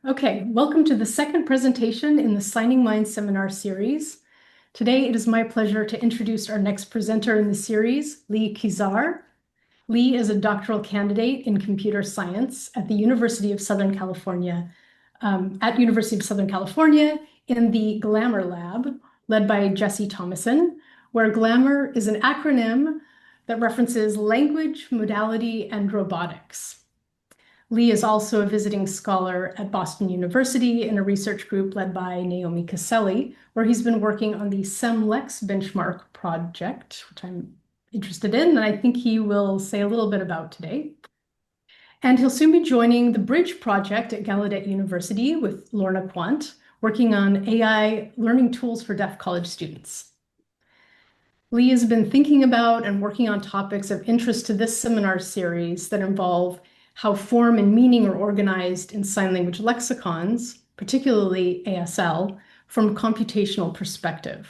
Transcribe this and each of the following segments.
Okay, welcome to the second presentation in the Signing Mind seminar series. Today, it is my pleasure to introduce our next presenter in the series, Lee Kezar. Lee is a doctoral candidate in computer science at the University of Southern California, in the GLAMR lab, led by Jesse Thomason, where GLAMR is an acronym that references language, modality, and robotics. Lee is also a visiting scholar at Boston University in a research group led by Naomi Caselli, where he's been working on the SemLex benchmark project, which I'm interested in, and I think he will say a little bit about today. And he'll soon be joining the Bridge project at Gallaudet University with Lorna Quant, working on AI learning tools for deaf college students. Lee has been thinking about and working on topics of interest to this seminar series that involve how form and meaning are organized in sign language lexicons, particularly ASL, from a computational perspective.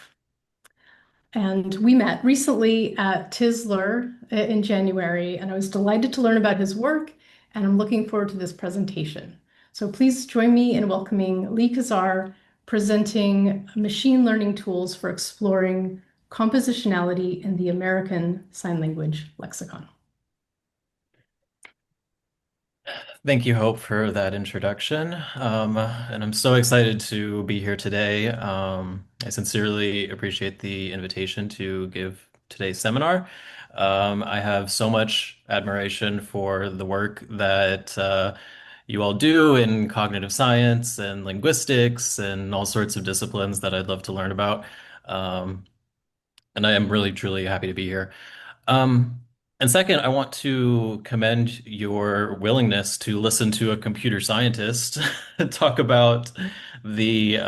And we met recently at TISLR in January, and I was delighted to learn about his work, and I'm looking forward to this presentation. So please join me in welcoming Lee Kezar, presenting machine learning tools for exploring compositionality in the American Sign Language Lexicon. Thank you, Hope, for that introduction. And I'm so excited to be here today. I sincerely appreciate the invitation to give today's seminar. I have so much admiration for the work that you all do in cognitive science and linguistics and all sorts of disciplines that I'd love to learn about. Um, and I am really, truly happy to be here. Um, and second, I want to commend your willingness to listen to a computer scientist talk about the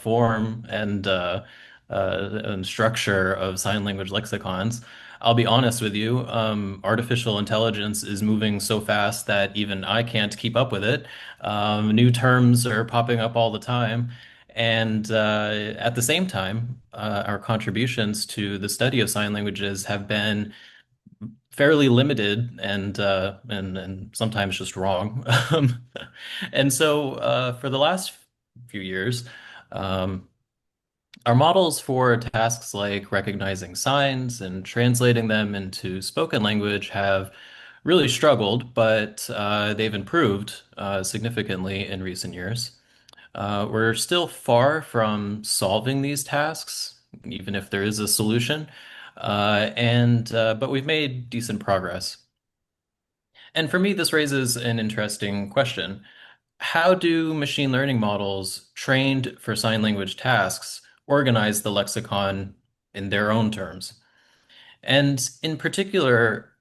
form and structure of sign language lexicons. I'll be honest with you, artificial intelligence is moving so fast that even I can't keep up with it. New terms are popping up all the time. And at the same time, our contributions to the study of sign languages have been fairly limited and sometimes just wrong. And so for the last few years, um, our models for tasks like recognizing signs and translating them into spoken language have really struggled, but they've improved significantly in recent years. We're still far from solving these tasks, even if there is a solution. But we've made decent progress. And for me, this raises an interesting question. How do machine learning models trained for sign language tasks organize the lexicon in their own terms? And in particular,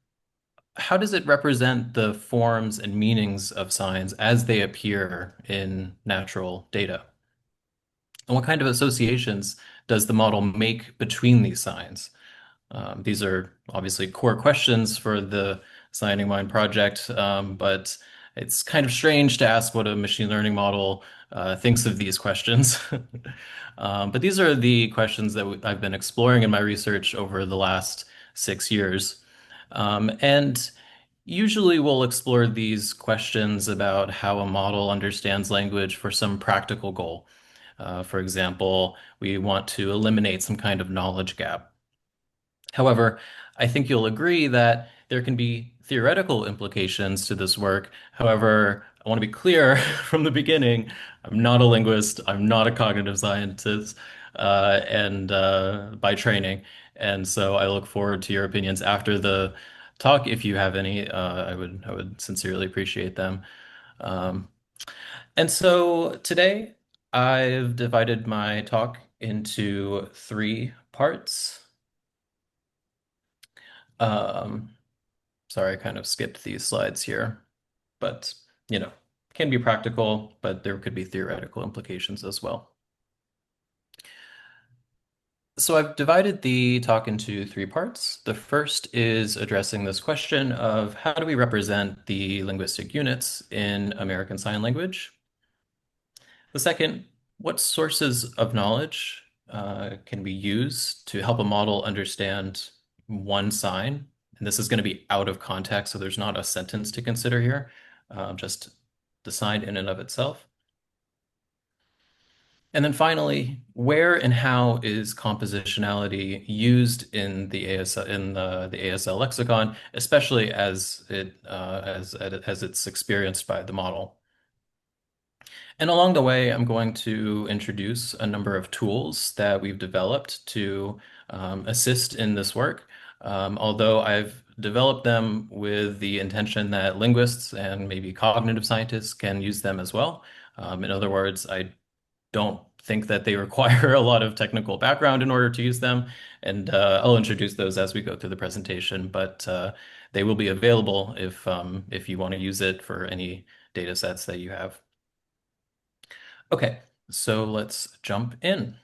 how does it represent the forms and meanings of signs as they appear in natural data? And what kind of associations does the model make between these signs? These are obviously core questions for the Signing Mind project, but it's kind of strange to ask what a machine learning model thinks of these questions. But these are the questions that I've been exploring in my research over the last 6 years. And usually we'll explore these questions about how a model understands language for some practical goal. For example, we want to eliminate some kind of knowledge gap. However, I think you'll agree that there can be theoretical implications to this work. However, I want to be clear from the beginning, I'm not a linguist, I'm not a cognitive scientist, and by training. And so I look forward to your opinions after the talk. If you have any, I would sincerely appreciate them. Um, and so today I've divided my talk into three parts. Um, Sorry, I kind of skipped these slides here, but you know, can be practical, but there could be theoretical implications as well. So I've divided the talk into three parts. The first is addressing this question of how do we represent the linguistic units in American Sign Language? The second, what sources of knowledge can we use to help a model understand one sign? And this is going to be out of context, so there's not a sentence to consider here, just the sign in and of itself. And then finally, where and how is compositionality used in the ASL the ASL lexicon, especially as it's experienced by the model? And along the way, I'm going to introduce a number of tools that we've developed to assist in this work. Although I've developed them with the intention that linguists and maybe cognitive scientists can use them as well. In other words, I don't think that they require a lot of technical background in order to use them, and I'll introduce those as we go through the presentation. But they will be available if you want to use it for any data sets that you have. Okay, so let's jump in.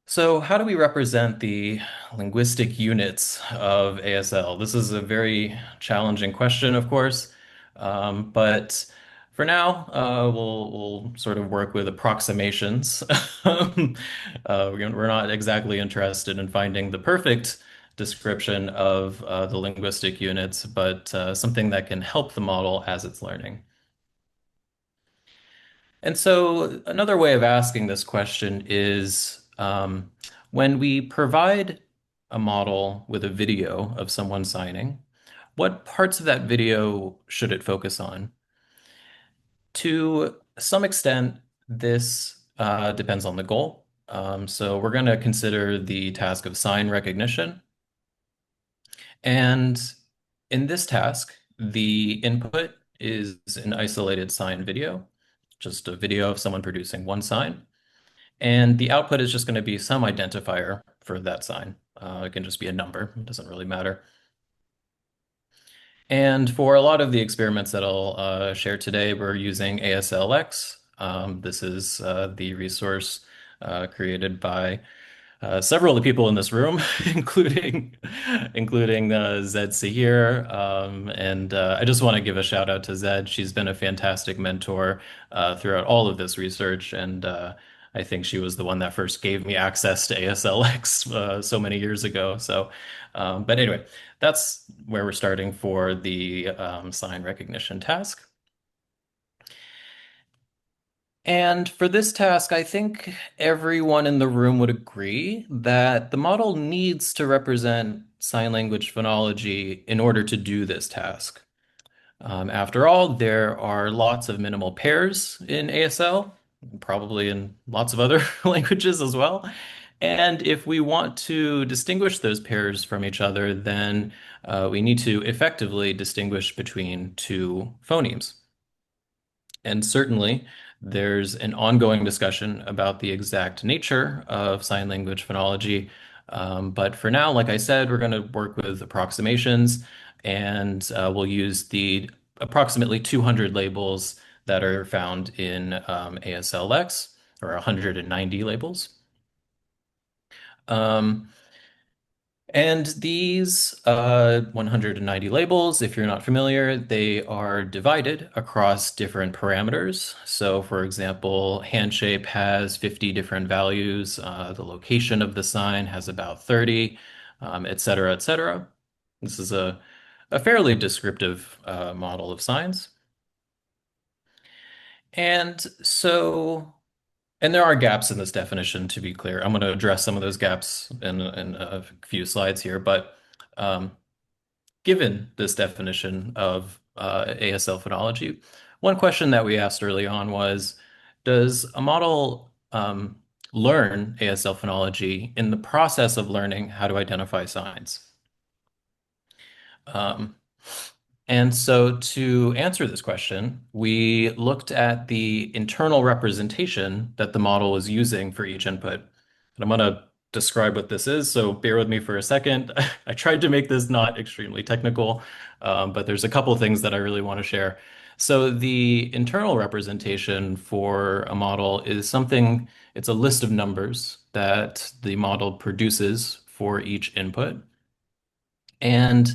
So how do we represent the linguistic units of ASL? This is a very challenging question, of course, but for now, we'll sort of work with approximations. We're not exactly interested in finding the perfect description of the linguistic units, but something that can help the model as it's learning. And so another way of asking this question is when we provide a model with a video of someone signing, what parts of that video should it focus on? To some extent, this depends on the goal. So we're going to consider the task of sign recognition. And in this task, the input is an isolated sign video, just a video of someone producing one sign. And the output is just going to be some identifier for that sign. It can just be a number. It doesn't really matter. And for a lot of the experiments that I'll share today, we're using ASLX. This is the resource created by several of the people in this room, including Zed Sahir. And I just want to give a shout out to Zed. She's been a fantastic mentor throughout all of this research, and I think she was the one that first gave me access to ASLX so many years ago. So, but anyway, that's where we're starting for the sign recognition task. And for this task, I think everyone in the room would agree that the model needs to represent sign language phonology in order to do this task. After all, there are lots of minimal pairs in ASL, probably in lots of other languages as well. And if we want to distinguish those pairs from each other, then we need to effectively distinguish between two phonemes. And certainly, there's an ongoing discussion about the exact nature of sign language phonology. But for now, like I said, we're going to work with approximations, and we'll use the approximately 200 labels that are found in ASLX, or 190 labels. Um, and these 190 labels, if you're not familiar, they are divided across different parameters. So, for example, hand shape has 50 different values. The location of the sign has about 30, et cetera, et cetera. This is a fairly descriptive model of signs. And so, and there are gaps in this definition, to be clear. I'm going to address some of those gaps in a few slides here, but given this definition of ASL phonology, one question that we asked early on was, does a model learn ASL phonology in the process of learning how to identify signs? Um, and so to answer this question, we looked at the internal representation that the model was using for each input. And I'm going to describe what this is, so bear with me for a second. I tried to make this not extremely technical, but there's a couple of things that I really want to share. So the internal representation for a model is something, it's a list of numbers that the model produces for each input. And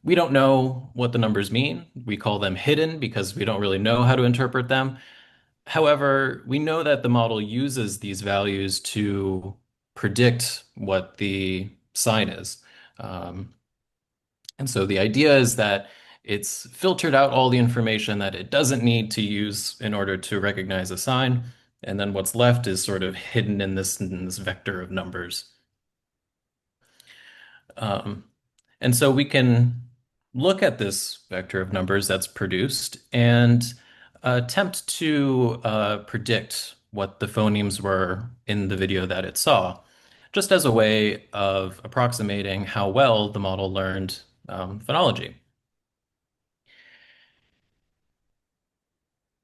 we don't know what the numbers mean. We call them hidden because we don't really know how to interpret them. However, we know that the model uses these values to predict what the sign is. And so the idea is that It's filtered out all the information that it doesn't need to use in order to recognize a sign. And then what's left is sort of hidden in this vector of numbers. Um, and so we can look at this vector of numbers that's produced and attempt to predict what the phonemes were in the video that it saw, just as a way of approximating how well the model learned phonology.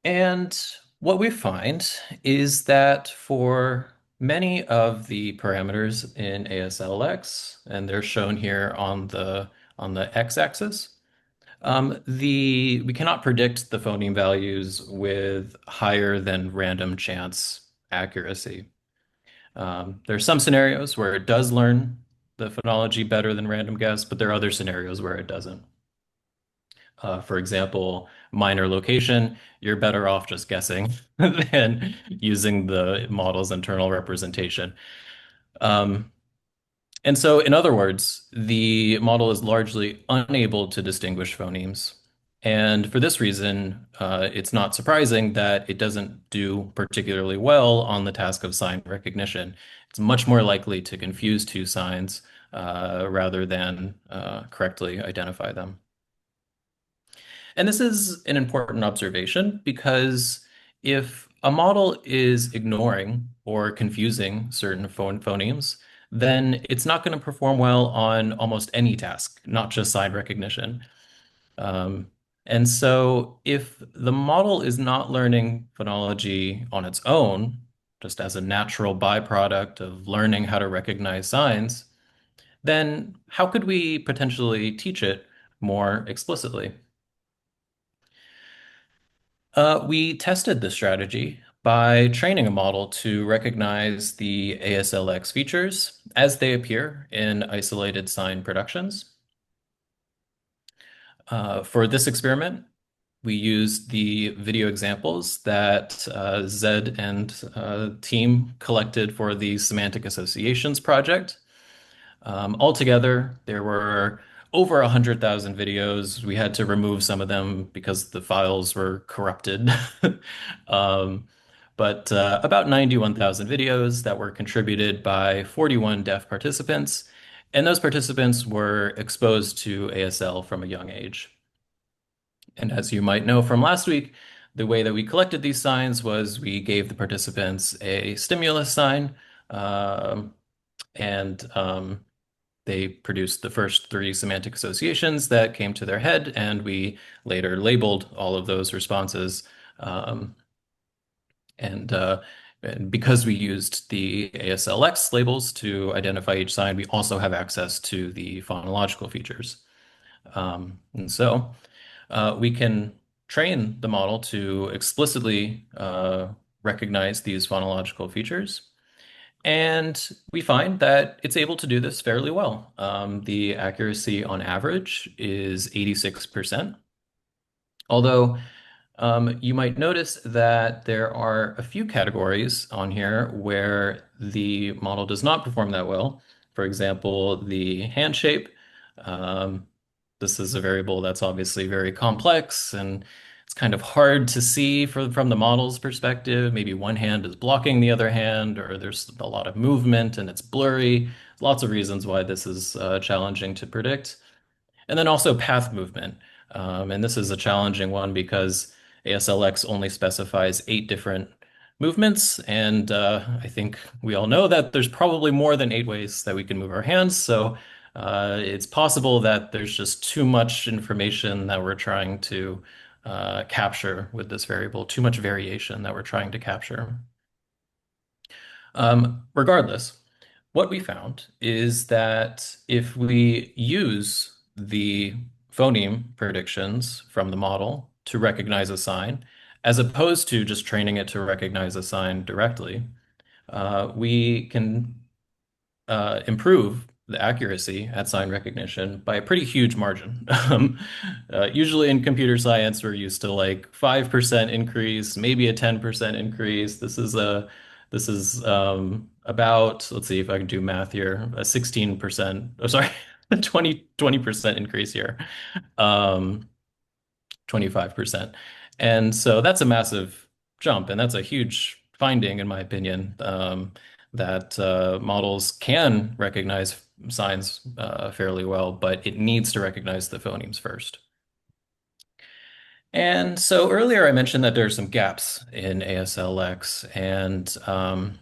And what we find is that for many of the parameters in ASLX, and they're shown here on the x-axis, we cannot predict the phoneme values with higher than random chance accuracy. There are some scenarios where it does learn the phonology better than random guess, but there are other scenarios where it doesn't. For example, minor location, you're better off just guessing than using the model's internal representation. Um, and so, in other words, the model is largely unable to distinguish phonemes. And for this reason, it's not surprising that it doesn't do particularly well on the task of sign recognition. It's much more likely to confuse two signs rather than correctly identify them. And this is an important observation because if a model is ignoring or confusing certain phonemes, then it's not going to perform well on almost any task, not just sign recognition. Um, and so if the model is not learning phonology on its own, just as a natural byproduct of learning how to recognize signs, then how could we potentially teach it more explicitly? We tested this strategy by training a model to recognize the ASLX features as they appear in isolated sign productions. For this experiment, we used the video examples that Zed and team collected for the Semantic Associations project. Altogether, there were over 100,000 videos. We had to remove some of them because the files were corrupted. Um, but about 91,000 videos that were contributed by 41 deaf participants. And those participants were exposed to ASL from a young age. And as you might know from last week, the way that we collected these signs was we gave the participants a stimulus sign, um, and they produced the first three semantic associations that came to their head, and we later labeled all of those responses. Um, and because we used the ASLX labels to identify each sign, we also have access to the phonological features. And so we can train the model to explicitly recognize these phonological features. And we find that it's able to do this fairly well. The accuracy on average is 86%. Although you might notice that there are a few categories on here where the model does not perform that well. For example, the hand shape. Um, this is a variable that's obviously very complex and it's kind of hard to see from the model's perspective. Maybe one hand is blocking the other hand, or there's a lot of movement and it's blurry. Lots of reasons why this is challenging to predict. And then also path movement. And this is a challenging one because ASLX only specifies 8 different movements. And I think we all know that there's probably more than 8 ways that we can move our hands. So it's possible that there's just too much information that we're trying to capture with this variable, too much variation that we're trying to capture. Regardless, what we found is that if we use the phoneme predictions from the model to recognize a sign, as opposed to just training it to recognize a sign directly, we can improve the accuracy at sign recognition by a pretty huge margin. Usually in computer science, we're used to like 5% increase, maybe a 10% increase. This is about, let's see if I can do math here, a 16%, oh sorry, 20% increase here. Um, 25%. And so that's a massive jump, and that's a huge finding, in my opinion, that models can recognize signs fairly well, but it needs to recognize the phonemes first. And so earlier I mentioned that there are some gaps in ASLX, and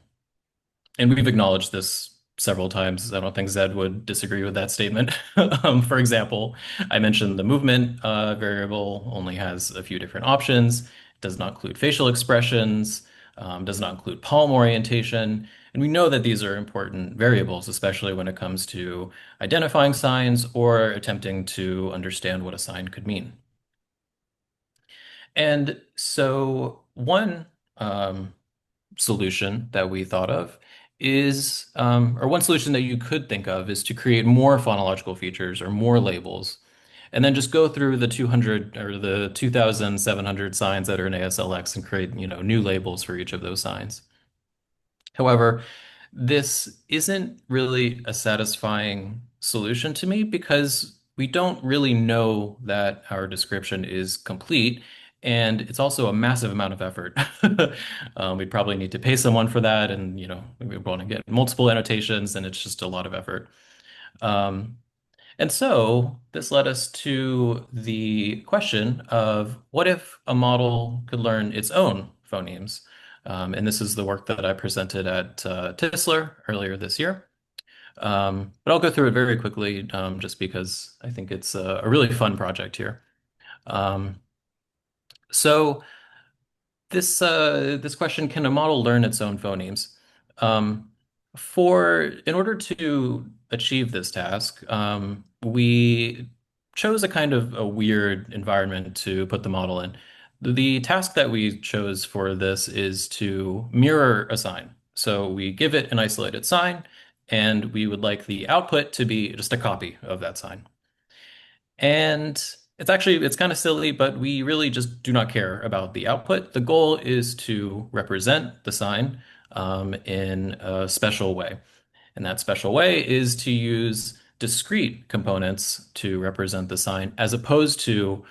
we've acknowledged this several times. I don't think Zed would disagree with that statement. For example, I mentioned the movement variable only has a few different options, does not include facial expressions, does not include palm orientation. And we know that these are important variables, especially when it comes to identifying signs or attempting to understand what a sign could mean. And so one solution that we thought of is, or one solution that you could think of is to create more phonological features or more labels, and then just go through the 200 or the 2,700 signs that are in ASLX and create, new labels for each of those signs. However, this isn't really a satisfying solution to me because we don't really know that our description is complete, and it's also a massive amount of effort. We'd probably need to pay someone for that, and we want to get multiple annotations, and it's just a lot of effort. Um, and so this led us to the question of what if a model could learn its own phonemes? And this is the work that I presented at Tissler earlier this year. But I'll go through it very quickly just because I think it's a really fun project here. Um, so this question, can a model learn its own phonemes? Um, in order to achieve this task, we chose a kind of a weird environment to put the model in. The task that we chose for this is to mirror a sign. So we give it an isolated sign, and we would like the output to be just a copy of that sign. And it's kind of silly, but we really just do not care about the output. The goal is to represent the sign in a special way. And that special way is to use discrete components to represent the sign as opposed to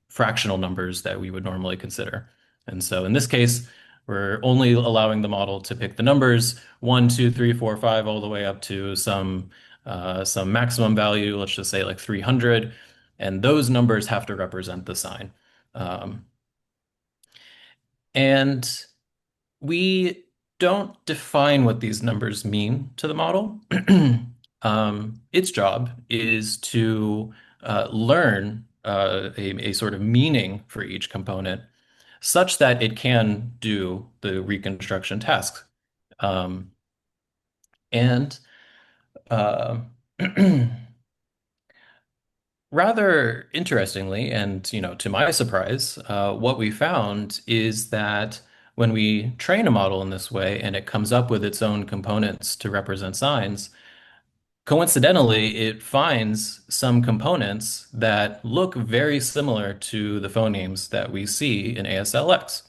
fractional numbers that we would normally consider. And so in this case, we're only allowing the model to pick the numbers 1, 2, 3, 4, 5, all the way up to some maximum value, let's just say like 300, and those numbers have to represent the sign. Um, and we don't define what these numbers mean to the model. Its job is to learn a sort of meaning for each component such that it can do the reconstruction tasks. Um, and uh, Rather interestingly, and to my surprise, what we found is that when we train a model in this way and it comes up with its own components to represent signs, coincidentally, it finds some components that look very similar to the phonemes that we see in ASLX.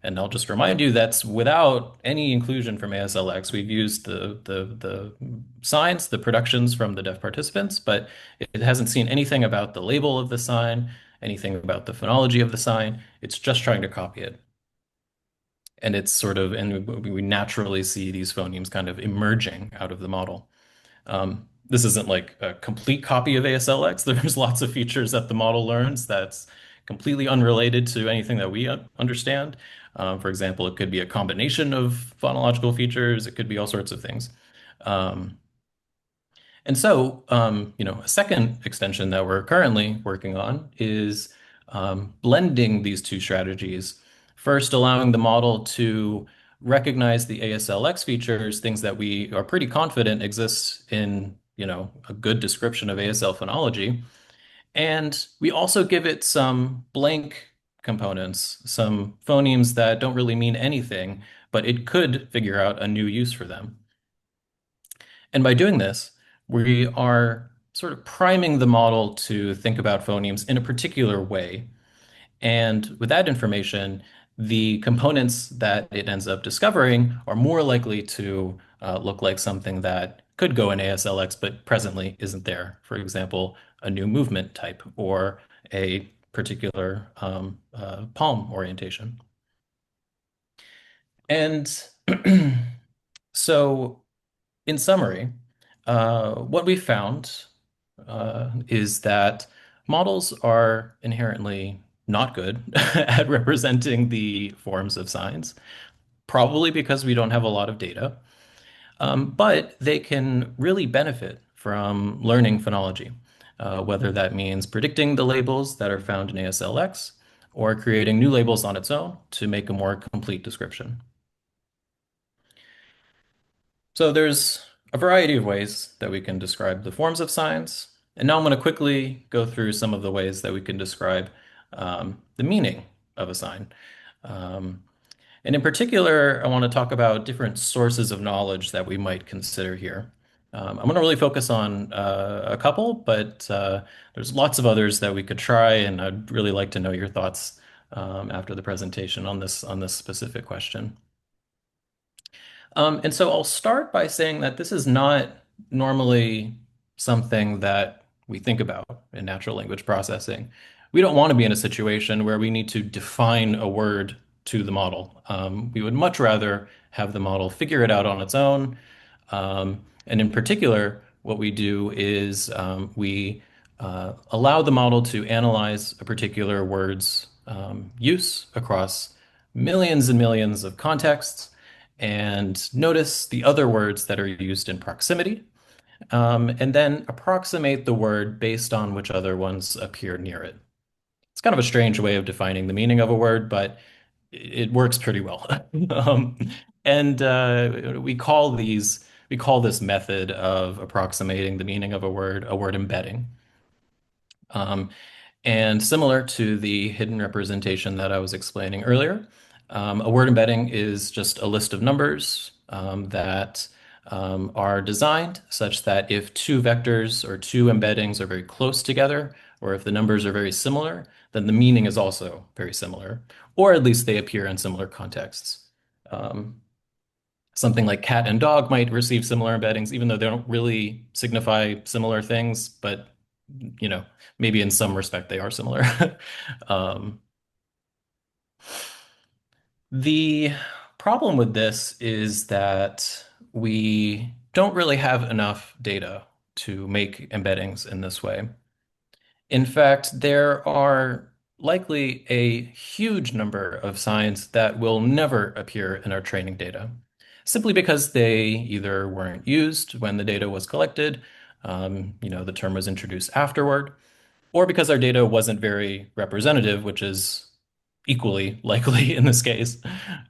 And I'll just remind you that's without any inclusion from ASLX. We've used the signs, the productions from the deaf participants, but it hasn't seen anything about the label of the sign, anything about the phonology of the sign. It's just trying to copy it. And we naturally see these phonemes kind of emerging out of the model. This isn't like a complete copy of ASLX. There's lots of features that the model learns that's completely unrelated to anything that we understand. For example, it could be a combination of phonological features. It could be all sorts of things. Um, a second extension that we're currently working on is blending these two strategies. First, allowing the model to recognize the ASLX features, things that we are pretty confident exists in, a good description of ASL phonology. And we also give it some blank components, some phonemes that don't really mean anything, but it could figure out a new use for them. And by doing this, we are sort of priming the model to think about phonemes in a particular way. And with that information, the components that it ends up discovering are more likely to look like something that could go in ASLX, but presently isn't there. For example, a new movement type or a particular palm orientation. And so, in summary, what we found is that models are inherently not good at representing the forms of signs, probably because we don't have a lot of data. But they can really benefit from learning phonology, whether that means predicting the labels that are found in ASLX or creating new labels on its own to make a more complete description. So there's a variety of ways that we can describe the forms of signs. And now I'm going to quickly go through some of the ways that we can describe the meaning of a sign. Um, and in particular, I want to talk about different sources of knowledge that we might consider here. I'm going to really focus on a couple, but there's lots of others that we could try, and I'd really like to know your thoughts after the presentation on this specific question. And so I'll start by saying that this is not normally something that we think about in natural language processing. We don't want to be in a situation where we need to define a word to the model. We would much rather have the model figure it out on its own. And in particular, what we do is we allow the model to analyze a particular word's use across millions and millions of contexts and notice the other words that are used in proximity, and then approximate the word based on which other ones appear near it. It's kind of a strange way of defining the meaning of a word, but it works pretty well. Um, and we call this method of approximating the meaning of a word embedding. Um, and similar to the hidden representation that I was explaining earlier, a word embedding is just a list of numbers that are designed such that if two vectors or two embeddings are very close together, or if the numbers are very similar, then the meaning is also very similar, or at least they appear in similar contexts. Um, Something like cat and dog might receive similar embeddings, even though they don't really signify similar things, but you know, maybe in some respect they are similar. Um, the problem with this is that we don't really have enough data to make embeddings in this way. In fact, there are likely a huge number of signs that will never appear in our training data, simply because they either weren't used when the data was collected, the term was introduced afterward, or because our data wasn't very representative, which is equally likely in this case.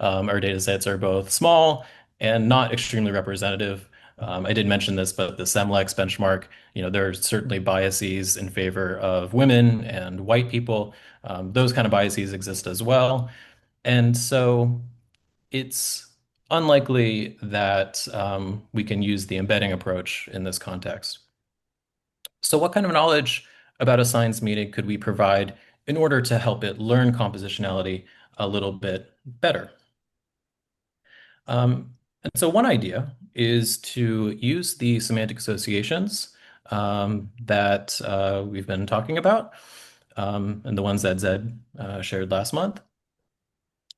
Our data sets are both small and not extremely representative. I did mention this, but the SEMLEX benchmark, there are certainly biases in favor of women and white people. Those kind of biases exist as well. And so it's unlikely that we can use the embedding approach in this context. So what kind of knowledge about a science meaning could we provide in order to help it learn compositionality a little bit better? And so one idea is to use the semantic associations that we've been talking about, and the ones that Zed shared last month,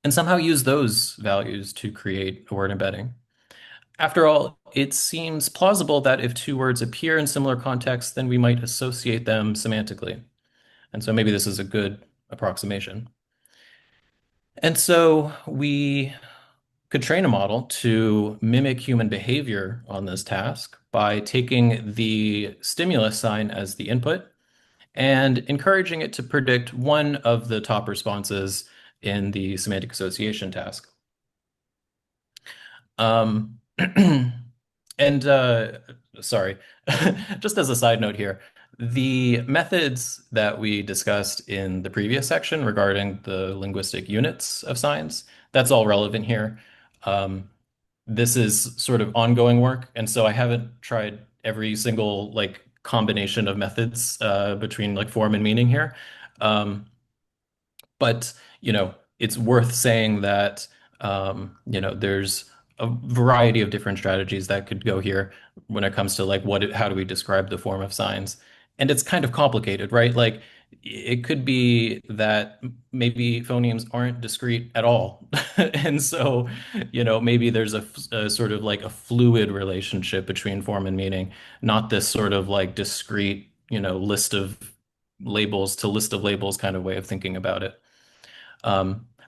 and somehow use those values to create a word embedding. After all, it seems plausible that if two words appear in similar contexts, then we might associate them semantically. And so maybe this is a good approximation. And so we could train a model to mimic human behavior on this task by taking the stimulus sign as the input and encouraging it to predict one of the top responses in the semantic association task. Um, and sorry, just as a side note here, the methods that we discussed in the previous section regarding the linguistic units of signs, that's all relevant here. This is sort of ongoing work, and so I haven't tried every single like combination of methods between like form and meaning here. Um, but it's worth saying that there's a variety of different strategies that could go here when it comes to like how do we describe the form of signs. And it's kind of complicated, right? Like it could be that maybe phonemes aren't discrete at all. And so, maybe there's a sort of like a fluid relationship between form and meaning, not this sort of like discrete, list of labels to list of labels kind of way of thinking about it.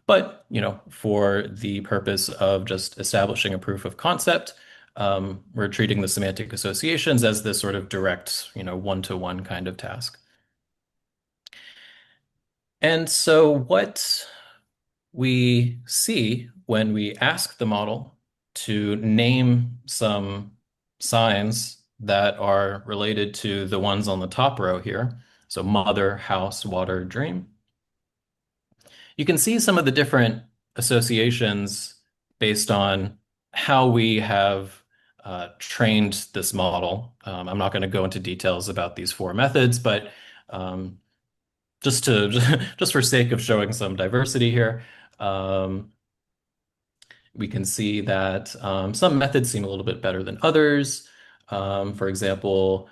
But, for the purpose of just establishing a proof of concept, we're treating the semantic associations as this sort of direct, one-to-one kind of task. And so what we see when we ask the model to name some signs that are related to the ones on the top row here, so mother, house, water, dream, you can see some of the different associations based on how we have trained this model. I'm not going to go into details about these four methods, but um, just to just for sake of showing some diversity here, um, we can see that some methods seem a little bit better than others. For example,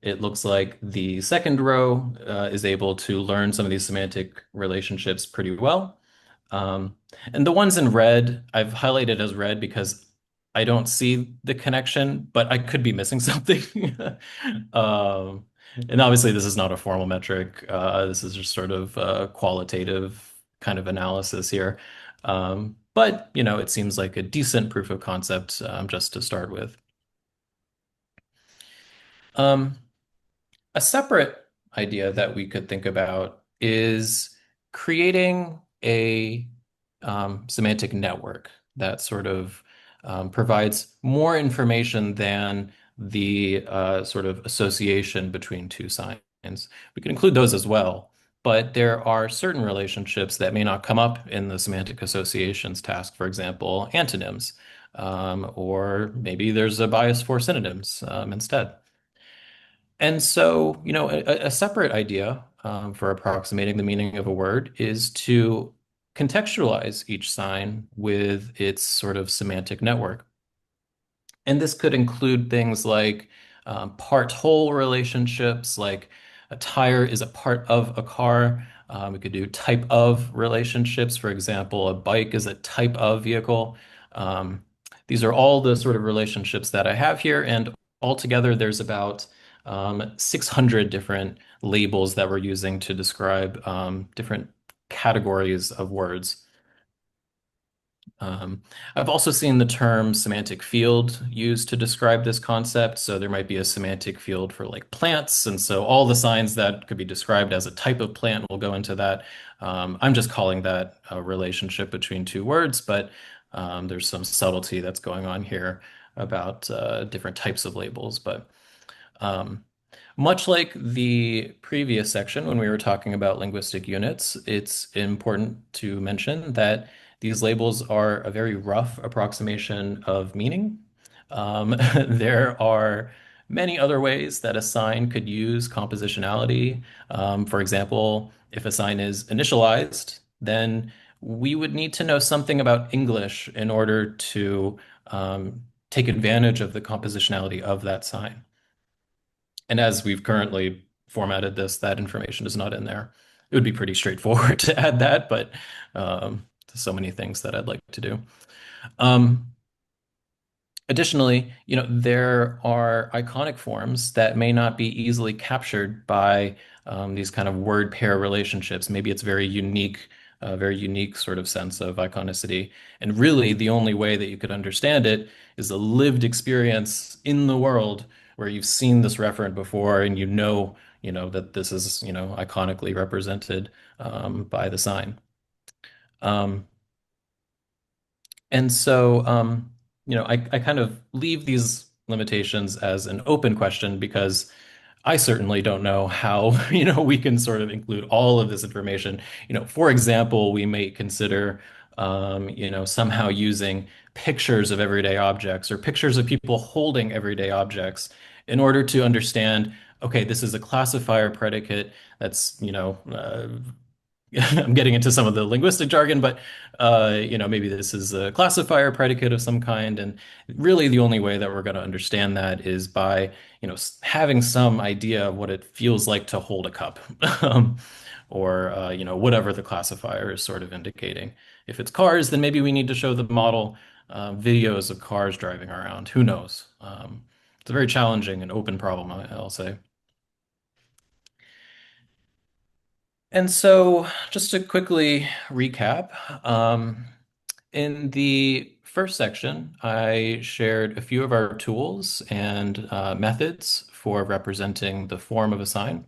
it looks like the second row is able to learn some of these semantic relationships pretty well. Um, and the ones in red, I've highlighted as red because I don't see the connection, but I could be missing something. Um, and obviously, this is not a formal metric. This is just sort of qualitative kind of analysis here. But, it seems like a decent proof of concept just to start with. Um, A separate idea that we could think about is creating a semantic network that sort of provides more information than the sort of association between two signs. We can include those as well, but there are certain relationships that may not come up in the semantic associations task, for example, antonyms, or maybe there's a bias for synonyms instead. And so, a separate idea for approximating the meaning of a word is to contextualize each sign with its sort of semantic network. And this could include things like part-whole relationships, like a tire is a part of a car. We could do type of relationships. For example, a bike is a type of vehicle. Um, these are all the sort of relationships that I have here. And altogether, there's about 600 different labels that we're using to describe different categories of words. Um, I've also seen the term semantic field used to describe this concept. So there might be a semantic field for like plants. And so all the signs that could be described as a type of plant will go into that. I'm just calling that a relationship between two words, but there's some subtlety that's going on here about different types of labels. But um, much like the previous section when we were talking about linguistic units, it's important to mention that these labels are a very rough approximation of meaning. There are many other ways that a sign could use compositionality. For example, if a sign is initialized, then we would need to know something about English in order to take advantage of the compositionality of that sign. And as we've currently formatted this, that information is not in there. It would be pretty straightforward to add that, but there's so many things that I'd like to do. Um, Additionally, there are iconic forms that may not be easily captured by these kind of word pair relationships. Maybe it's very unique sort of sense of iconicity. And really, the only way that you could understand it is a lived experience in the world where you've seen this referent before and that this is, iconically represented by the sign. Um, and so, I kind of leave these limitations as an open question because I certainly don't know how, we can sort of include all of this information. For example, we may consider, somehow using pictures of everyday objects or pictures of people holding everyday objects in order to understand, okay, this is a classifier predicate that's, I'm getting into some of the linguistic jargon, but maybe this is a classifier predicate of some kind, and really the only way that we're going to understand that is by, having some idea of what it feels like to hold a cup, or whatever the classifier is sort of indicating. If it's cars, then maybe we need to show the model videos of cars driving around. Who knows? It's a very challenging and open problem, I'll say. And so, just to quickly recap, in the first section, I shared a few of our tools and methods for representing the form of a sign.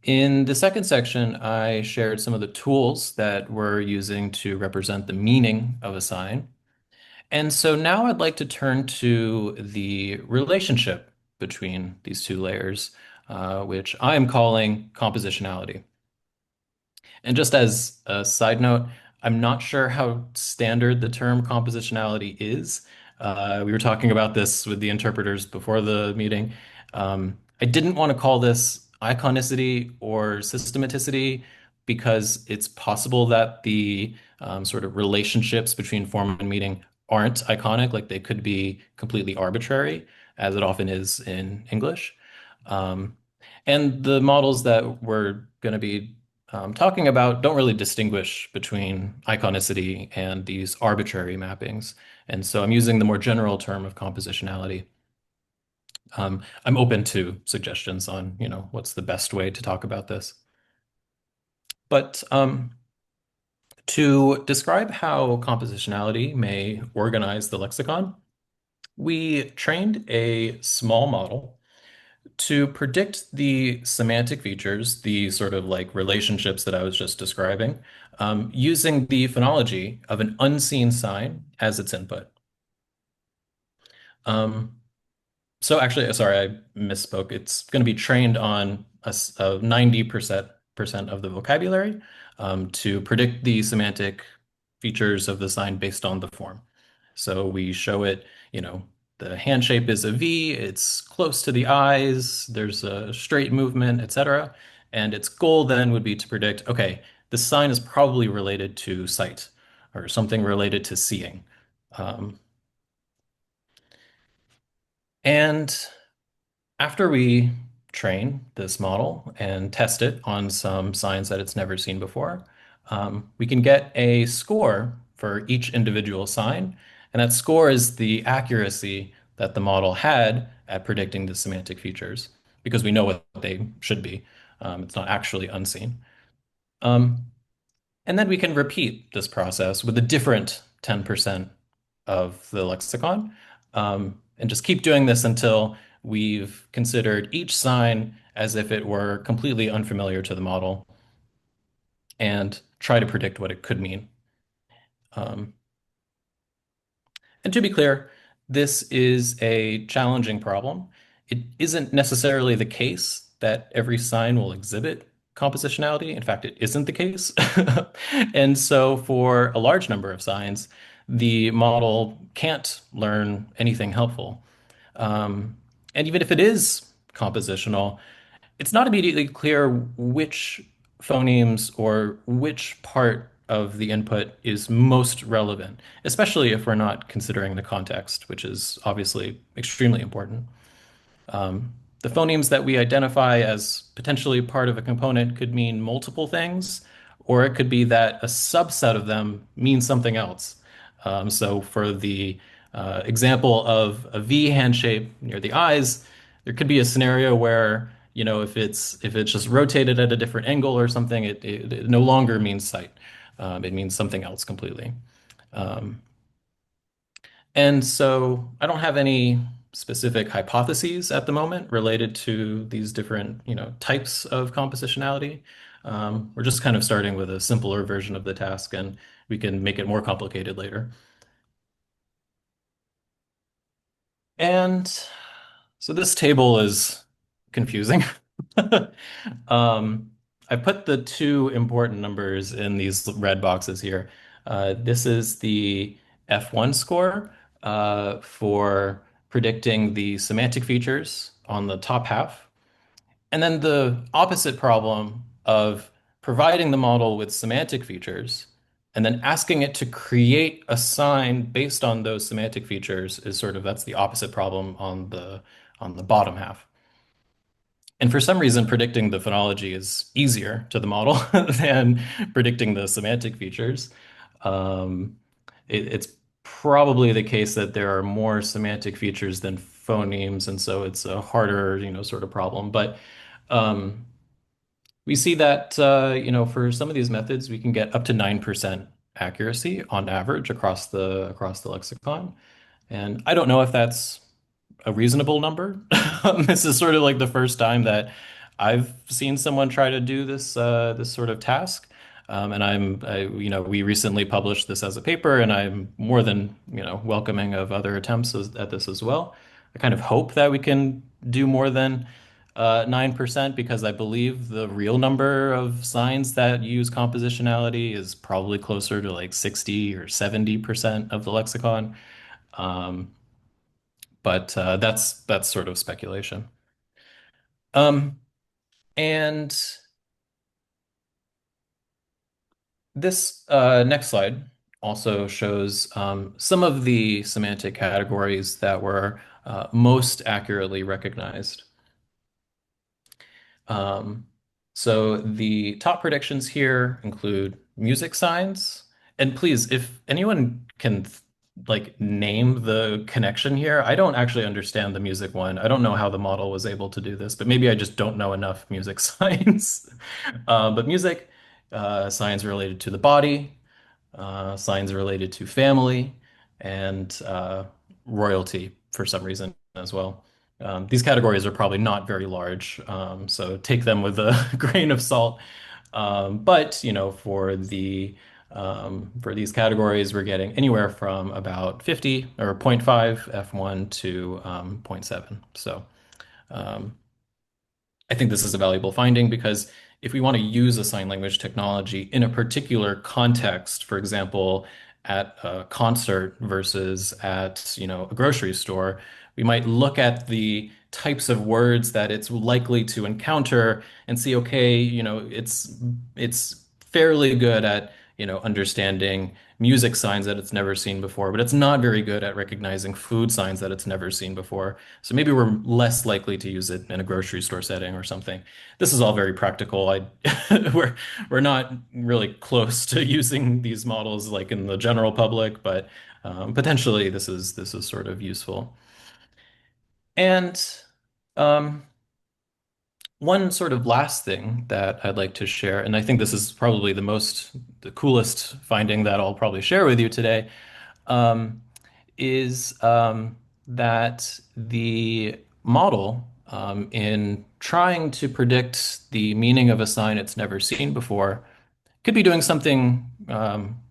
In the second section, I shared some of the tools that we're using to represent the meaning of a sign. And so now I'd like to turn to the relationship between these two layers, which I am calling compositionality. And just as a side note, I'm not sure how standard the term compositionality is. We were talking about this with the interpreters before the meeting. I didn't want to call this iconicity or systematicity because it's possible that the sort of relationships between form and meaning aren't iconic, like they could be completely arbitrary, as it often is in English. Um, and the models that we're going to be talking about don't really distinguish between iconicity and these arbitrary mappings. And so I'm using the more general term of compositionality. I'm open to suggestions on, what's the best way to talk about this. But to describe how compositionality may organize the lexicon, we trained a small model to predict the semantic features, the sort of like relationships that I was just describing, using the phonology of an unseen sign as its input. Um, so actually, sorry, I misspoke. It's going to be trained on a 90% of the vocabulary to predict the semantic features of the sign based on the form. So we show it, the hand shape is a V, it's close to the eyes, there's a straight movement, etc. And its goal then would be to predict, okay, the sign is probably related to sight or something related to seeing. Um, and After we train this model and test it on some signs that it's never seen before, we can get a score for each individual sign. And that score is the accuracy that the model had at predicting the semantic features because we know what they should be. It's not actually unseen. Um, and then we can repeat this process with a different 10% of the lexicon, and just keep doing this until we've considered each sign as if it were completely unfamiliar to the model and try to predict what it could mean. Um, and to be clear, this is a challenging problem. It isn't necessarily the case that every sign will exhibit compositionality. In fact, it isn't the case. And so for a large number of signs, the model can't learn anything helpful. Um, and even if it is compositional, it's not immediately clear which phonemes or which part of the input is most relevant, especially if we're not considering the context, which is obviously extremely important. The phonemes that we identify as potentially part of a component could mean multiple things, or it could be that a subset of them means something else. So for the example of a V hand shape near the eyes, there could be a scenario where, if it's just rotated at a different angle or something, it no longer means sight. It means something else completely. Um, and so I don't have any specific hypotheses at the moment related to these different, types of compositionality. We're just kind of starting with a simpler version of the task, and we can make it more complicated later. And so this table is confusing. Um, I put the two important numbers in these red boxes here. This is the F1 score for predicting the semantic features on the top half, and then the opposite problem of providing the model with semantic features, and then asking it to create a sign based on those semantic features is sort of that's the opposite problem on the bottom half. And for some reason, predicting the phonology is easier to the model than predicting the semantic features. Um, it's probably the case that there are more semantic features than phonemes, and so it's a harder, sort of problem. But um, we see that, for some of these methods, we can get up to 9% accuracy on average across the lexicon. And I don't know if that's a reasonable number. This is sort of like the first time that I've seen someone try to do this sort of task. And we recently published this as a paper, and I'm more than, welcoming of other attempts at this as well. I kind of hope that we can do more than 9% because I believe the real number of signs that use compositionality is probably closer to like 60 or 70% of the lexicon. Um, but that's sort of speculation. Um, and this next slide also shows some of the semantic categories that were most accurately recognized. Um, so the top predictions here include music signs. And please, if anyone can like name the connection here, I don't actually understand the music one. I don't know how the model was able to do this, but maybe I just don't know enough music signs. But music signs related to the body, signs related to family, and royalty for some reason as well. These categories are probably not very large, so take them with a grain of salt. But for these categories, we're getting anywhere from about 50 or zero point 0.5 F1 to zero point 0.7. So um, I think this is a valuable finding because if we want to use a sign language technology in a particular context, for example, at a concert versus at, a grocery store, we might look at the types of words that it's likely to encounter and see, okay, it's fairly good at, understanding music signs that it's never seen before, but it's not very good at recognizing food signs that it's never seen before. So maybe we're less likely to use it in a grocery store setting or something. This is all very practical. We're not really close to using these models like in the general public, but potentially this is sort of useful. And um, one sort of last thing that I'd like to share, and I think this is probably the coolest finding that I'll probably share with you today, um, is that the model, in trying to predict the meaning of a sign it's never seen before, could be doing something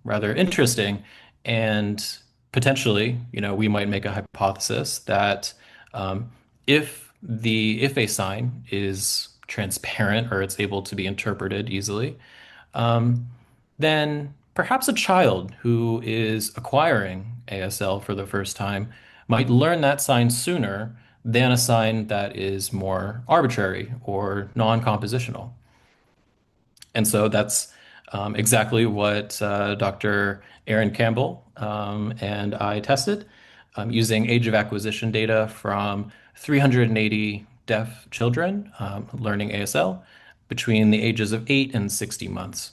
rather interesting. And potentially, we might make a hypothesis that um, if a sign is transparent or it's able to be interpreted easily, um, then perhaps a child who is acquiring ASL for the first time might learn that sign sooner than a sign that is more arbitrary or non-compositional. And so that's exactly what Dr. Aaron Campbell and I tested using age of acquisition data from 380 deaf children learning ASL between the ages of 8 and 60 months.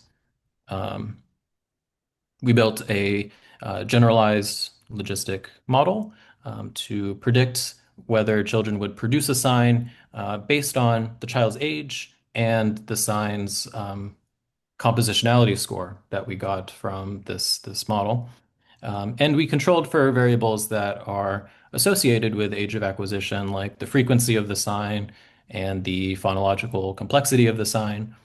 Um, we built a generalized logistic model to predict whether children would produce a sign based on the child's age and the sign's compositionality score that we got from this model. And we controlled for variables that are associated with age of acquisition, like the frequency of the sign and the phonological complexity of the sign.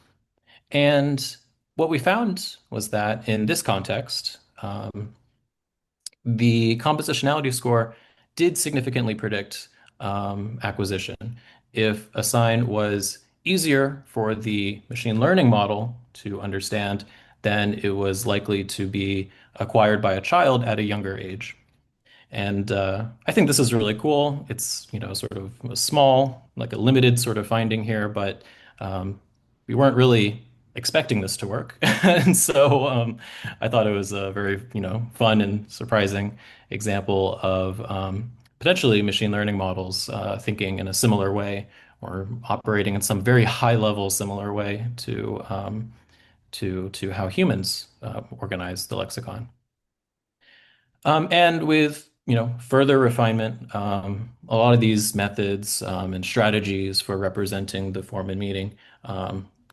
And what we found was that in this context, the compositionality score did significantly predict acquisition. If a sign was easier for the machine learning model to understand, then it was likely to be acquired by a child at a younger age. And I think this is really cool. It's, sort of a small, like a limited sort of finding here, but we weren't really expecting this to work. And so I thought it was a very, fun and surprising example of potentially machine learning models thinking in a similar way or operating in some very high level similar way to how humans organize the lexicon. And with further refinement, a lot of these methods and strategies for representing the form and meaning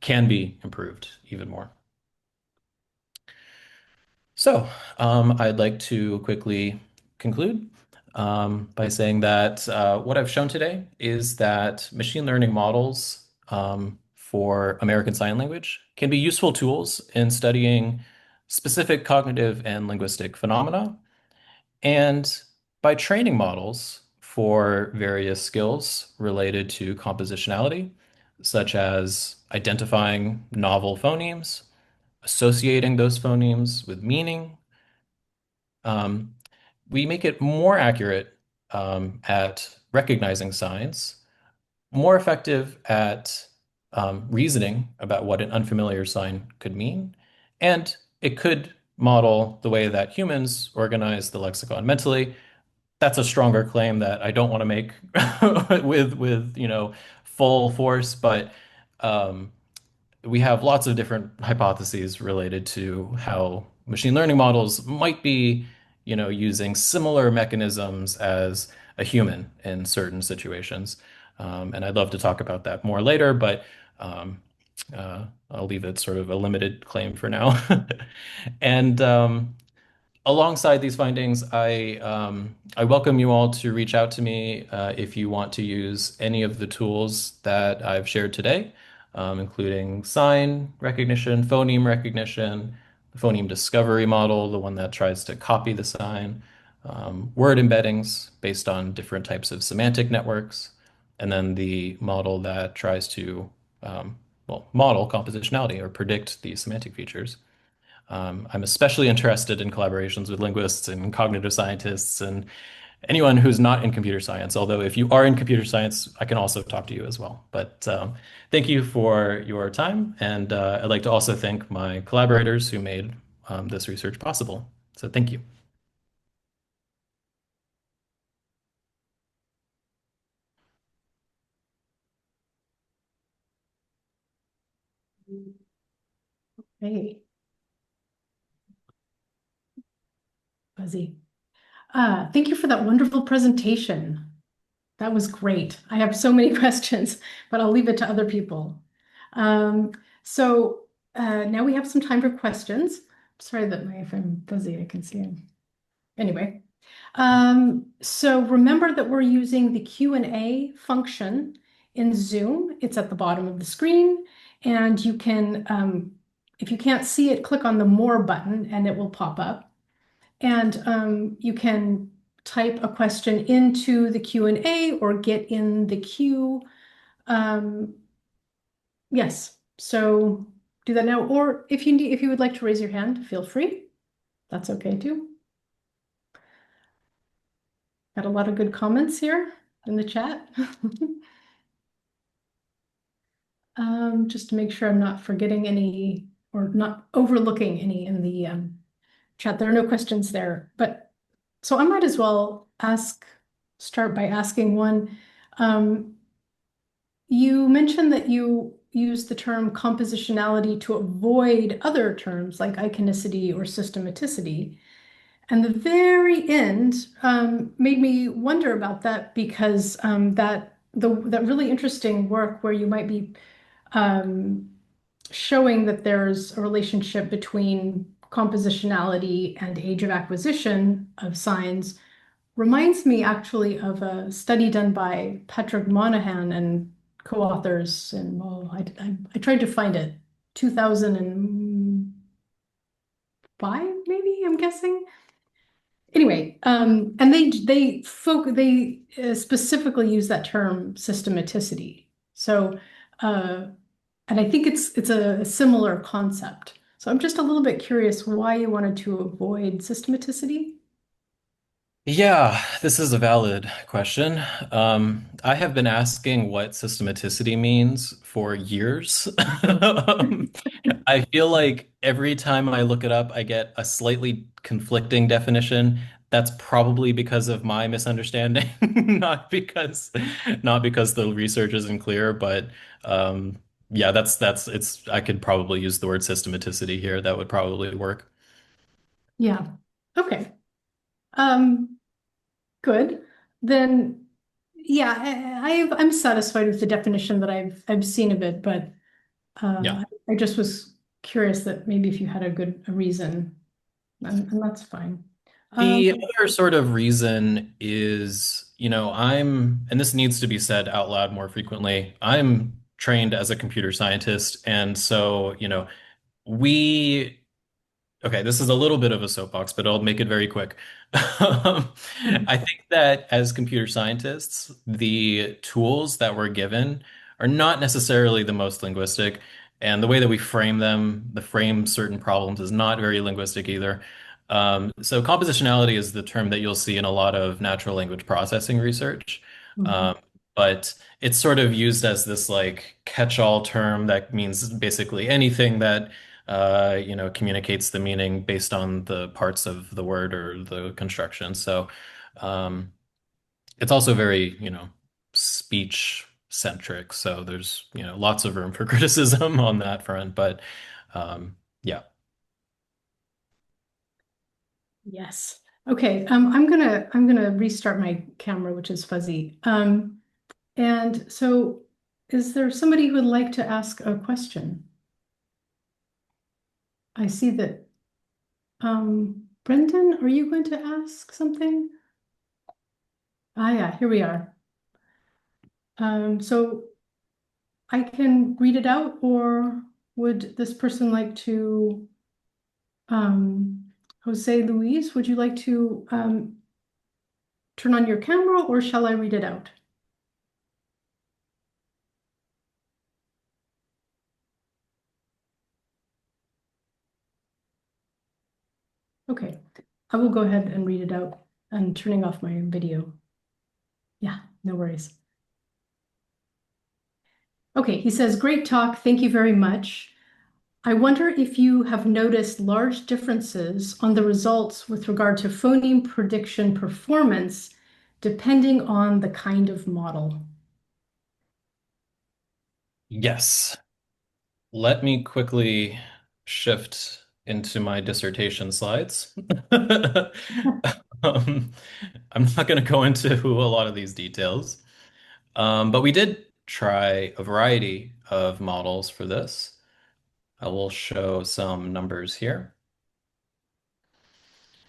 can be improved even more. So I'd like to quickly conclude by saying that what I've shown today is that machine learning models for American Sign Language can be useful tools in studying specific cognitive and linguistic phenomena. And by training models for various skills related to compositionality, such as identifying novel phonemes, associating those phonemes with meaning, um, we make it more accurate at recognizing signs, more effective at reasoning about what an unfamiliar sign could mean, and it could model the way that humans organize the lexicon mentally. That's a stronger claim that I don't want to make with full force, but um, we have lots of different hypotheses related to how machine learning models might be, using similar mechanisms as a human in certain situations. And I'd love to talk about that more later, but um, I'll leave it sort of a limited claim for now. And alongside these findings, I welcome you all to reach out to me if you want to use any of the tools that I've shared today, including sign recognition, phoneme recognition, the phoneme discovery model, the one that tries to copy the sign, word embeddings based on different types of semantic networks, and then the model that tries to model compositionality or predict the semantic features. I'm especially interested in collaborations with linguists and cognitive scientists and anyone who's not in computer science. Although if you are in computer science, I can also talk to you as well. But thank you for your time. And I'd like to also thank my collaborators who made this research possible. So thank you. Hey, Buzzy. Thank you for that wonderful presentation. That was great. I have so many questions, but I'll leave it to other people. Um, so now we have some time for questions. Sorry that if I'm fuzzy, I can see him. Anyway, so remember that we're using the Q&A function in Zoom. It's at the bottom of the screen, and you can, if you can't see it, click on the More button, and it will pop up. And you can type a question into the Q&A or get in the queue. Yes, so do that now. Or if you would like to raise your hand, feel free. That's okay too. Got a lot of good comments here in the chat. Just to make sure I'm not forgetting any or not overlooking any in the chat. There are no questions there, but so I might as well start by asking one. You mentioned that you use the term compositionality to avoid other terms like iconicity or systematicity. And the very end made me wonder about that because that really interesting work where you might be um, showing that there's a relationship between compositionality and age of acquisition of signs reminds me actually of a study done by Patrick Monahan and co-authors, and well, I tried to find it, 2005, maybe, I'm guessing. Anyway, and they specifically use that term systematicity. So, uh, and I think it's a similar concept. So I'm just a little bit curious why you wanted to avoid systematicity. Yeah, this is a valid question. I have been asking what systematicity means for years. Um, I feel like every time I look it up, I get a slightly conflicting definition. That's probably because of my misunderstanding, not because the research isn't clear, but yeah, that's it's I could probably use the word systematicity here. That would probably work. Yeah. Okay. Um, Good. Then, yeah, I'm satisfied with the definition that I've seen of it, but Yeah. I just was curious that maybe if you had a reason, and that's fine. The Um, other sort of reason is, and this needs to be said out loud more frequently. I'm trained as a computer scientist, and so, we okay, this is a little bit of a soapbox, but I'll make it very quick. Um, I think that as computer scientists, the tools that we're given are not necessarily the most linguistic, and the way that we frame them, the frame certain problems, is not very linguistic either. So compositionality is the term that you'll see in a lot of natural language processing research. mhm. Um, but it's sort of used as this like catch-all term that means basically anything that communicates the meaning based on the parts of the word or the construction. So, um, it's also very, speech centric. So there's, lots of room for criticism on that front. But, yeah. Yes. Okay. I'm gonna restart my camera, which is fuzzy. And so, is there somebody who would like to ask a question? I see that. Brendan, are you going to ask something? Ah, yeah, here we are. So I can read it out, or would this person like to, Jose Luis, would you like to turn on your camera, or shall I read it out? Okay, I will go ahead and read it out and turning off my video. Yeah, no worries. Okay, he says, great talk. Thank you very much. I wonder if you have noticed large differences on the results with regard to phoneme prediction performance, depending on the kind of model. Yes. Let me quickly shift into my dissertation slides. Um, I'm not going to go into a lot of these details. But we did try a variety of models for this. I will show some numbers here.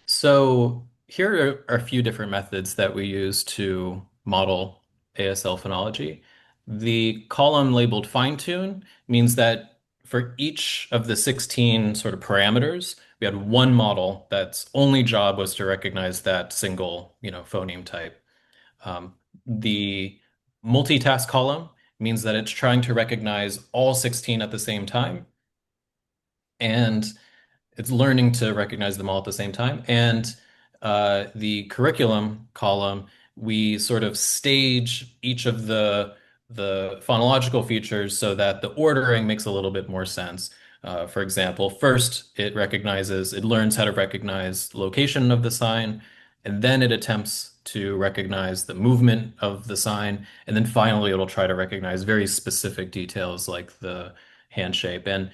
So here are a few different methods that we use to model ASL phonology. The column labeled fine tune means that for each of the 16 sort of parameters, we had one model that's only job was to recognize that single, phoneme type. Um, the multitask column means that it's trying to recognize all 16 at the same time, and it's learning to recognize them all at the same time. And the curriculum column, we sort of stage each of the phonological features so that the ordering makes a little bit more sense. For example, first it learns how to recognize location of the sign, and then it attempts to recognize the movement of the sign, and then finally it'll try to recognize very specific details like the hand shape. And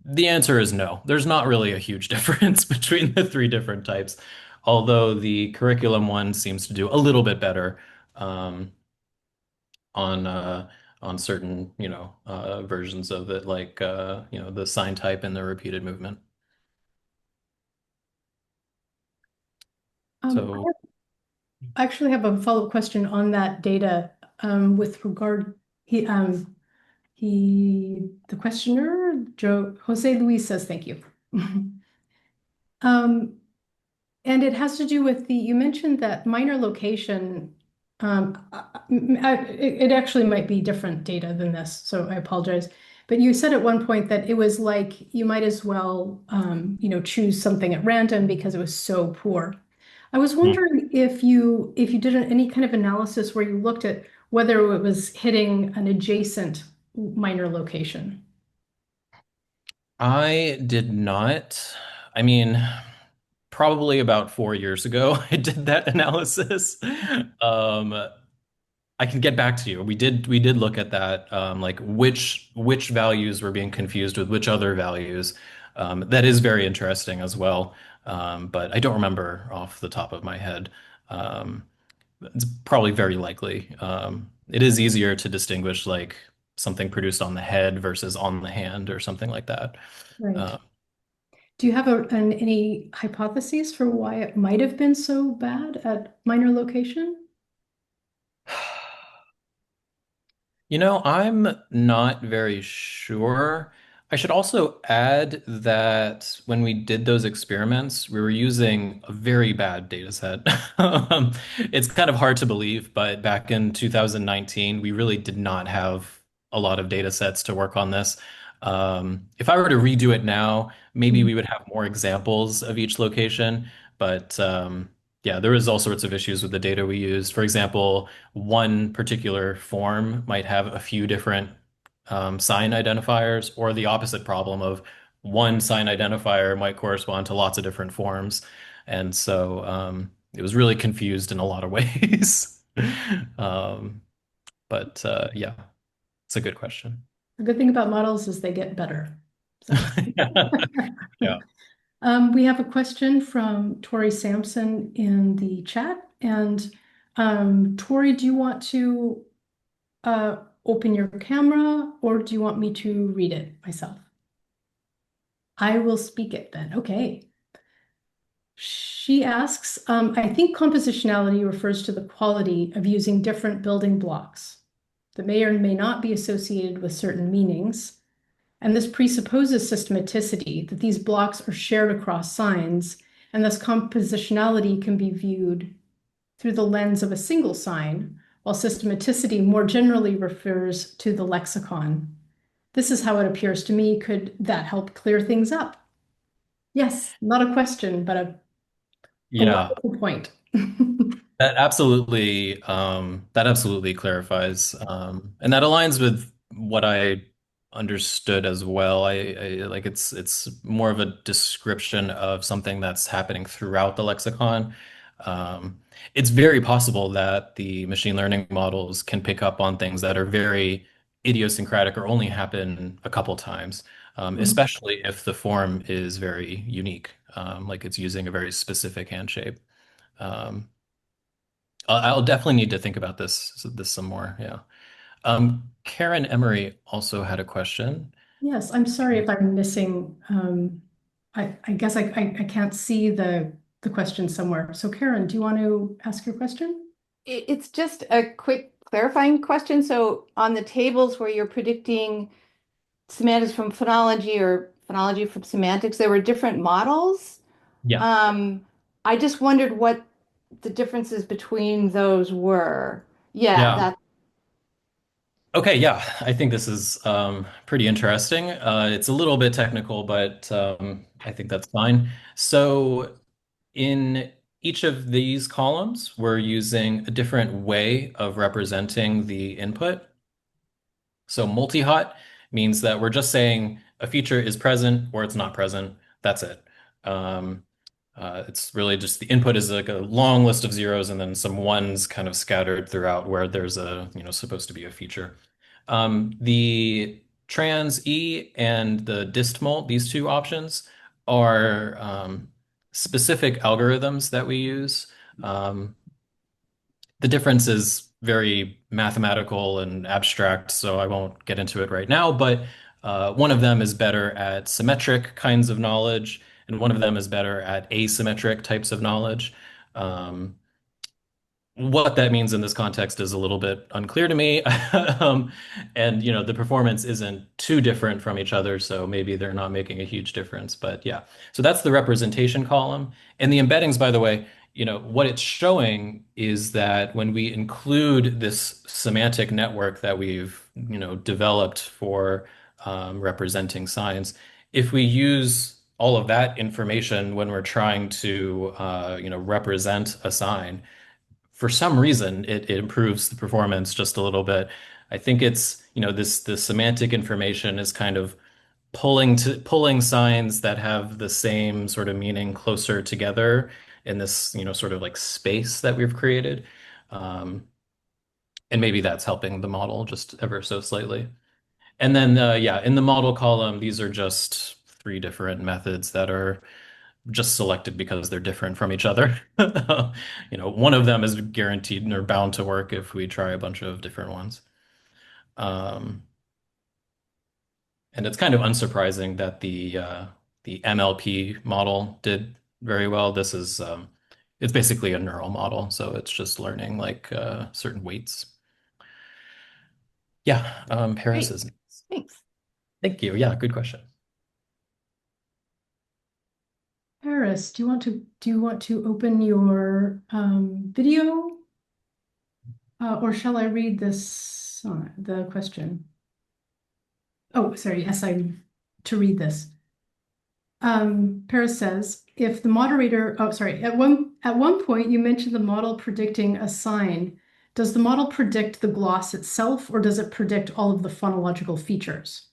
the answer is no. There's not really a huge difference between the three different types, although the curriculum one seems to do a little bit better um, on certain versions of it, like the sign type and the repeated movement. So I actually have a follow-up question on that data with regard, he, the questioner, Jose Luis says thank you. Um, And it has to do with you mentioned that minor location, it actually might be different data than this, so I apologize. But you said at one point that it was like you might as well, choose something at random because it was so poor. I was wondering if you did any kind of analysis where you looked at whether it was hitting an adjacent minor location. I did not. I mean, probably about 4 years ago, I did that analysis. Um, I can get back to you. We did look at that, like which values were being confused with which other values. That is very interesting as well. But I don't remember off the top of my head. Um, it's probably very likely. It is easier to distinguish like something produced on the head versus on the hand or something like that. Right. Uh, Do you have any hypotheses for why it might have been so bad at minor location? I'm not very sure. I should also add that when we did those experiments, we were using a very bad data set. It's kind of hard to believe, but back in 2019, we really did not have a lot of data sets to work on this. If I were to redo it now, maybe Mhm. we would have more examples of each location, but yeah, there was all sorts of issues with the data we used. For example, one particular form might have a few different sign identifiers, or the opposite problem of one sign identifier might correspond to lots of different forms. And so it was really confused in a lot of ways. Um, but yeah, it's a good question. The good thing about models is they get better. So Yeah. we have a question from Tori Sampson in the chat. And Tori, do you want to open your camera or do you want me to read it myself? I will speak it then. Okay. She asks, I think compositionality refers to the quality of using different building blocks that may or may not be associated with certain meanings. And this presupposes systematicity, that these blocks are shared across signs, and thus compositionality can be viewed through the lens of a single sign, while systematicity more generally refers to the lexicon. This is how it appears to me. Could that help clear things up? Yes, not a question, but a Yeah. wonderful point. That absolutely clarifies, and that aligns with what I understood as well. I like it's more of a description of something that's happening throughout the lexicon. Um, it's very possible that the machine learning models can pick up on things that are very idiosyncratic or only happen a couple times, especially if the form is very unique, like it's using a very specific hand shape. Um, I'll definitely need to think about this some more. Yeah. Karen Emery also had a question. Yes, I'm sorry if I'm missing. I guess I can't see the question somewhere. So Karen, do you want to ask your question? It's just a quick clarifying question. So on the tables where you're predicting semantics from phonology or phonology from semantics, there were different models. Yeah. Um, I just wondered what the differences between those were. Yeah, Yeah. that Okay. Yeah. I think this is pretty interesting. It's a little bit technical, but I think that's fine. So in each of these columns, we're using a different way of representing the input. So multi-hot means that we're just saying a feature is present or it's not present. That's it. Um, it's really just the input is like a long list of zeros and then some ones kind of scattered throughout where there's supposed to be a feature. The trans E and the distmal, these two options are specific algorithms that we use. Um, the difference is very mathematical and abstract, so I won't get into it right now, but one of them is better at symmetric kinds of knowledge, and one of them is better at asymmetric types of knowledge. Um, what that means in this context is a little bit unclear to me. And the performance isn't too different from each other, so maybe they're not making a huge difference. But yeah, so that's the representation column. And the embeddings, by the way, what it's showing is that when we include this semantic network that we've developed for representing signs, if we use all of that information when we're trying to represent a sign. For some reason, it improves the performance just a little bit. I think it's, this the semantic information is kind of pulling signs that have the same sort of meaning closer together in this, sort of like space that we've created. Um, and maybe that's helping the model just ever so slightly. And then, yeah, in the model column, these are just three different methods that are just selected because they're different from each other. One of them is guaranteed or bound to work if we try a bunch of different ones. Um, and it's kind of unsurprising that the MLP model did very well. It's basically a neural model, so it's just learning like certain weights. Yeah, Paris Great. is. Thanks. Thank you. Yeah, good question. Paris, do you want to open your video, or shall I read this the question? Oh, sorry. Yes, I'm to read this. Paris says, if the moderator, oh, sorry, at one point you mentioned the model predicting a sign. Does the model predict the gloss itself, or does it predict all of the phonological features?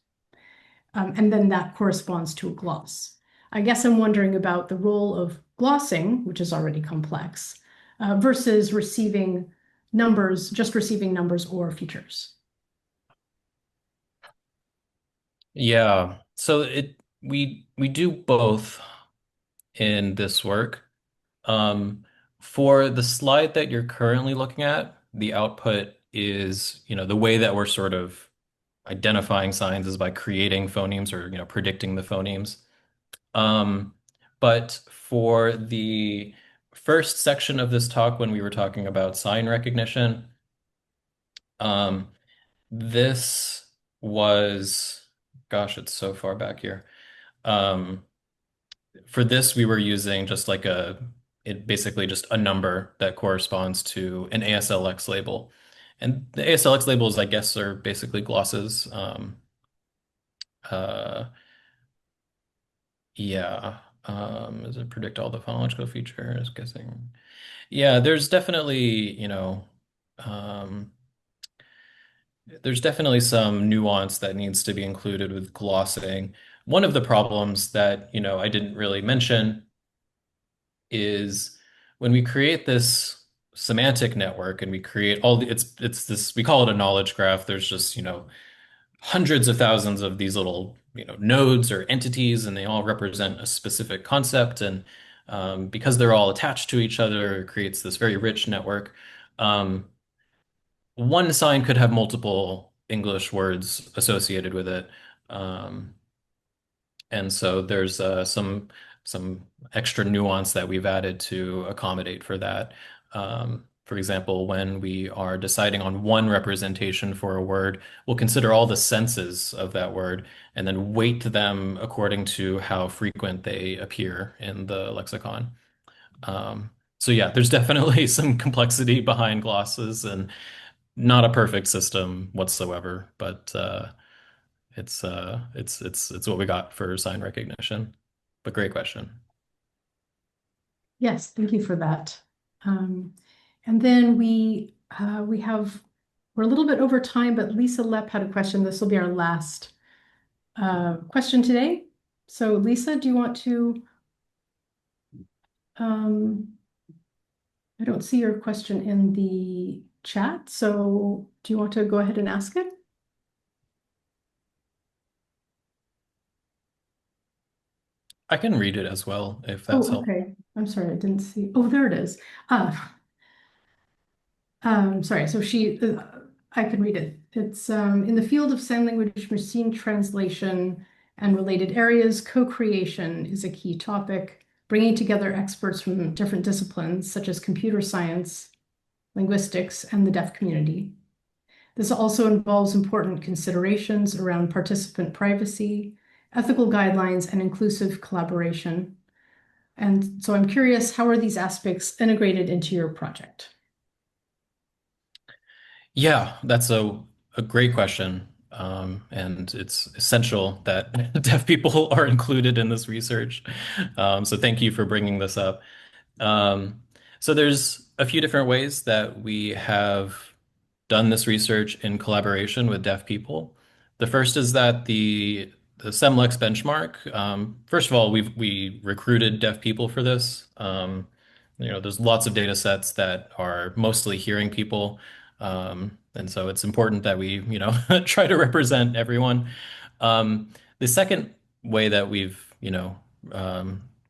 And then that corresponds to a gloss. I guess I'm wondering about the role of glossing, which is already complex, versus receiving numbers, just receiving numbers or features. Yeah. So we do both in this work. Um, for the slide that you're currently looking at, the output is, the way that we're sort of identifying signs is by creating phonemes or, predicting the phonemes. Um, but for the first section of this talk, when we were talking about sign recognition, um, this was, gosh, it's so far back here. Um, for this, we were using just like basically just a number that corresponds to an ASLX label. And the ASLX labels, I guess, are basically glosses. Uh, yeah. Does it predict all the phonological features? Guessing. Yeah, um, there's definitely some nuance that needs to be included with glossing. One of the problems that, I didn't really mention is when we create this semantic network and we create it's this, we call it a knowledge graph. There's just, hundreds of thousands of these little, nodes or entities, and they all represent a specific concept. And because they're all attached to each other, it creates this very rich network. Um, one sign could have multiple English words associated with it. Um, and so there's some extra nuance that we've added to accommodate for that. For example, when we are deciding on one representation for a word, we'll consider all the senses of that word and then weight them according to how frequent they appear in the lexicon. So yeah, there's definitely some complexity behind glosses and not a perfect system whatsoever, but it's what we got for sign recognition. But great question. Yes, thank you for that. Um, and then we're a little bit over time, but Lisa Lepp had a question. This will be our last question today. So Lisa, do you want to, um, I don't see your question in the chat, so do you want to go ahead and ask it? I can read it as well if that's Oh, helpful. okay. I'm sorry, I didn't see. Oh, there it is. Sorry, I can read it. It's in the field of sign language machine translation and related areas, co-creation is a key topic, bringing together experts from different disciplines such as computer science, linguistics, and the deaf community. This also involves important considerations around participant privacy, ethical guidelines, and inclusive collaboration. And so I'm curious, how are these aspects integrated into your project? Yeah, that's a great question. and it's essential that deaf people are included in this research. So thank you for bringing this up. Um, so there's a few different ways that we have done this research in collaboration with deaf people. The first is that the SEMLEX benchmark. First of all, we recruited deaf people for this. There's lots of data sets that are mostly hearing people, and so it's important that we try to represent everyone. The second way that we've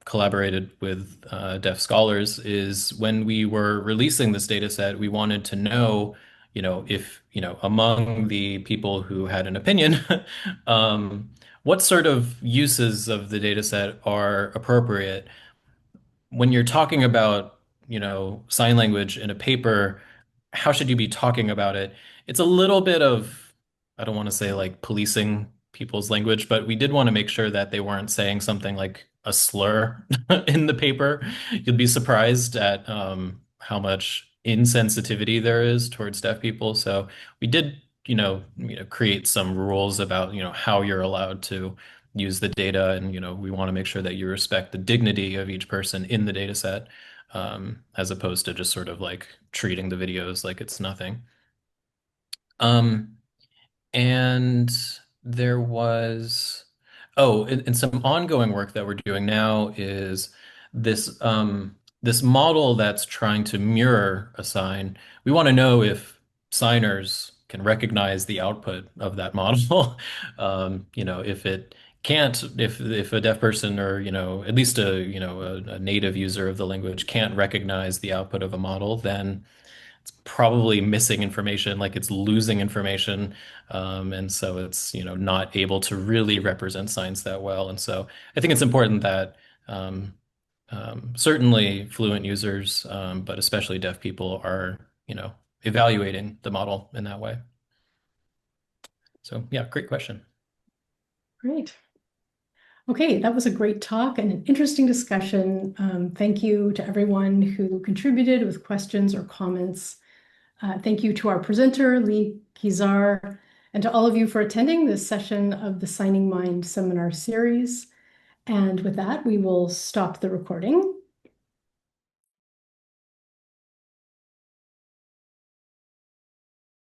collaborated with deaf scholars is when we were releasing this data set, we wanted to know if, among the people who had an opinion, what sort of uses of the data set are appropriate when you're talking about, sign language in a paper, how should you be talking about it? It's a little bit of, I don't want to say like policing people's language, but we did want to make sure that they weren't saying something like a slur in the paper. You'd be surprised at how much insensitivity there is towards deaf people. So we did, create some rules about, how you're allowed to use the data, and we want to make sure that you respect the dignity of each person in the data set, as opposed to just sort of like treating the videos like it's nothing. Um, and there was, oh, and some ongoing work that we're doing now is this model that's trying to mirror a sign. We want to know if signers can recognize the output of that model. If it can't, if a deaf person or, at least a native user of the language can't recognize the output of a model, then it's probably missing information, like it's losing information. And so it's, not able to really represent science that well. And so I think it's important that um, certainly fluent users, but especially deaf people are, evaluating the model in that way. So yeah, great question. Great. Okay, that was a great talk and an interesting discussion. Thank you to everyone who contributed with questions or comments. Thank you to our presenter, Lee Kezar, and to all of you for attending this session of the Signing Mind seminar series. And with that, we will stop the recording.